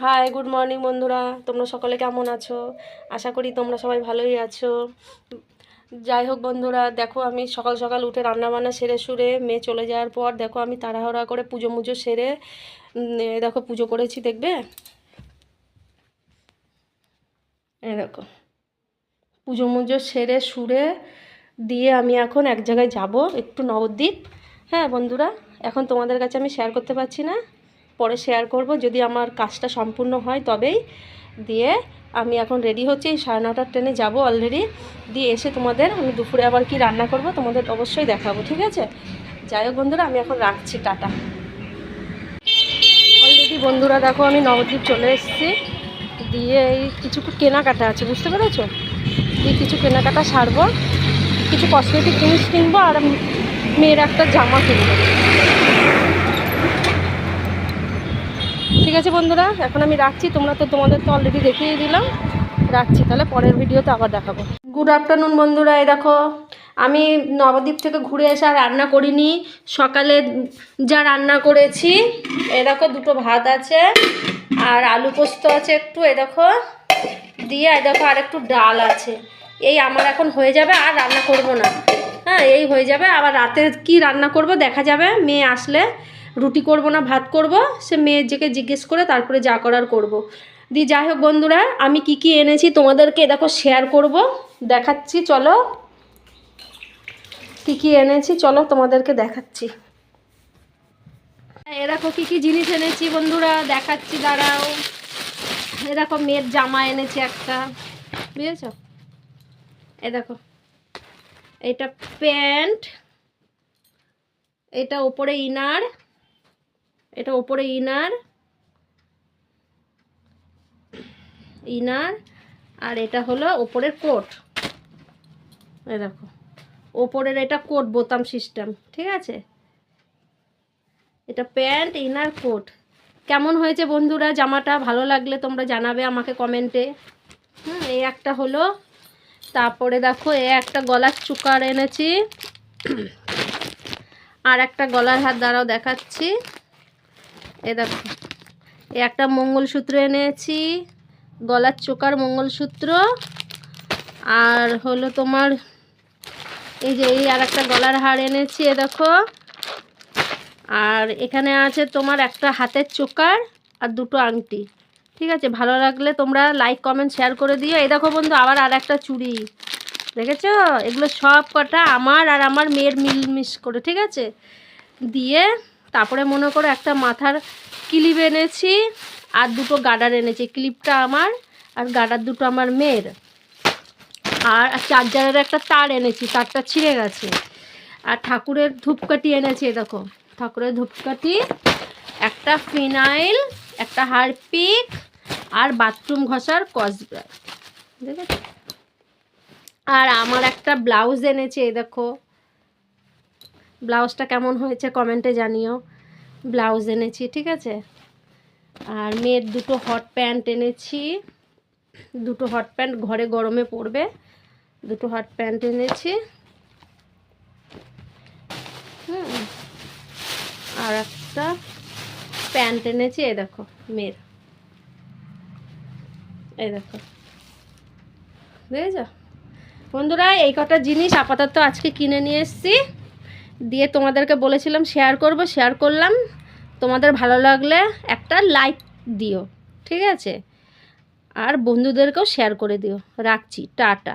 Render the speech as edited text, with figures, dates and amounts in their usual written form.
High, good morning বন্ধুরা। তোমরা সকলে কেমন আছো? আশা করি তোমরা সবাই ভালোই আছো। যাই হোক বন্ধুরা, দেখো আমি সকাল সকাল উঠে রান্নাবান্না সেরে সুরে মেয়ে চলে যাওয়ার পর দেখো আমি তাড়াহুড়া করে পুজো মুজো সেরে দেখো পুজো করেছি, দেখবে এই দেখো পুজো মুজো সেরে সুরে দিয়ে আমি এখন এক জায়গায় যাব, একটু নবদ্বীপ। হ্যাঁ বন্ধুরা, এখন তোমাদের কাছে আমি শেয়ার করতে পারছি না, পরে শেয়ার করব যদি আমার কাজটা সম্পূর্ণ হয় তবেই। দিয়ে আমি এখন রেডি হচ্ছি, 9:30টার ট্রেনে যাব অলরেডি। দিয়ে এসে তোমাদের আমি দুপুরে আবার কি রান্না করব তোমাদের অবশ্যই দেখাবো, ঠিক আছে? যাই হোক বন্ধুরা, আমি এখন রাখছি, টাটা। অলরেডি বন্ধুরা দেখো আমি নবদ্বীপ চলে এসেছি। দিয়ে এই কিছু কেনাকাটা আছে, বুঝতে পেরেছো? দিয়ে কিছু কেনাকাটা সারবো, কিছু কসমেটিক জিনিস কিনবো আর মেয়ের একটা জামা কিনবো। ঠিক আছে বন্ধুরা, এখন আমি রাখছি। তোমাদের তো অলরেডি দেখিয়ে দিলাম, রাখছি তাহলে, পরের ভিডিওতে আবার দেখাবো। গুড আফটারনুন বন্ধুরা, এই দেখো আমি নবদ্বীপ থেকে ঘুরে এসে আর রান্না করিনি। সকালে যা রান্না করেছি, এই দেখো দুটো ভাত আছে আর আলু পোস্ত আছে একটু, এই দেখো দিয়ে এই দেখো আর একটু ডাল আছে। এই আমার এখন হয়ে যাবে, আর রান্না করব না। হ্যাঁ, এই হয়ে যাবে। আবার রাতে কি রান্না করব দেখা যাবে, মেয়ে আসলে রুটি করব না ভাত করব, সে মেয়ের যেকে জিজ্ঞেস করে তারপরে যা করার করব। দি যাই হোক বন্ধুরা, আমি কি কি এনেছি তোমাদেরকে দেখো শেয়ার করব, দেখাচ্ছি। চলো কি কি এনেছি চলো তোমাদেরকে দেখাচ্ছি। এরকম কি কি জিনিস এনেছি বন্ধুরা দেখাচ্ছি, দাঁড়াও। এরকম মেয়ের জামা এনেছি একটা, বুঝেছ? এই দেখো এটা প্যান্ট, এটা ওপরে ইনার, এটা ওপরে ইনার ইনার আর এটা হলো ওপরের কোট। এই দেখো ওপরের এটা কোট, বোতাম সিস্টেম, ঠিক আছে? এটা প্যান্ট, ইনার, কোট। কেমন হয়েছে বন্ধুরা জামাটা? ভালো লাগলে তোমরা জানাবে আমাকে কমেন্টে। এই একটা হলো। তারপরে দেখো এই একটা গলার চুকার এনেছি, আর একটা গলার হাত, দাঁড়াও দেখাচ্ছি। এই দেখো এই একটা মঙ্গলসূত্র এনেছি, গলার চোকার মঙ্গলসূত্র। আর হলো তোমার এই যে এই আর একটা গলার হার এনেছি, এ দেখো। আর এখানে আছে তোমার একটা হাতের চোকার আর দুটো আংটি, ঠিক আছে? ভালো লাগলে তোমরা লাইক কমেন্ট শেয়ার করে দিও। এই দেখো বন্ধু আবার আর একটা চুড়ি, দেখেছো? এগুলো সব কটা আমার আর আমার মেয়ের মিলমিশ করে, ঠিক আছে? দিয়ে তারপরে মনে করো একটা মাথার ক্লিপ এনেছি আর দুটো গার্ডার এনেছি। ক্লিপটা আমার আর গার্ডার দুটো আমার মেয়ের। আর চার্জারের একটা তার এনেছি, তারটা ছিঁড়ে গেছে। আর ঠাকুরের ধূপকাঠি এনেছি, দেখো ঠাকুরের ধূপকাঠি, একটা ফিনাইল, একটা হারপিক আর বাথরুম ঘষার কসব্রাইট, ঠিক আছে? আর আমার একটা ব্লাউজ এনেছি, এই দেখো ব্লাউজটা কেমন হয়েছে কমেন্টে জানিও। ব্লাউজ এনেছি, ঠিক আছে? আর মেয়ের দুটো হট প্যান্ট এনেছি, দুটো হট প্যান্ট ঘরে গরমে পরবে, দুটো হট প্যান্ট এনেছি। আর একটা প্যান্ট এনেছি, এই দেখো মেয়ের, এই দেখো, বুঝেছ বন্ধুরা? এই কটা জিনিস আপাতত আজকে কিনে নিয়ে এসেছি। দিয়ে তোমাদেরকে বলেছিলাম শেয়ার করব, শেয়ার করলাম। তোমাদের ভালো লাগলে একটা লাইক দিও, ঠিক আছে? আর বন্ধুদেরকেও শেয়ার করে দিও। রাখছি, টাটা।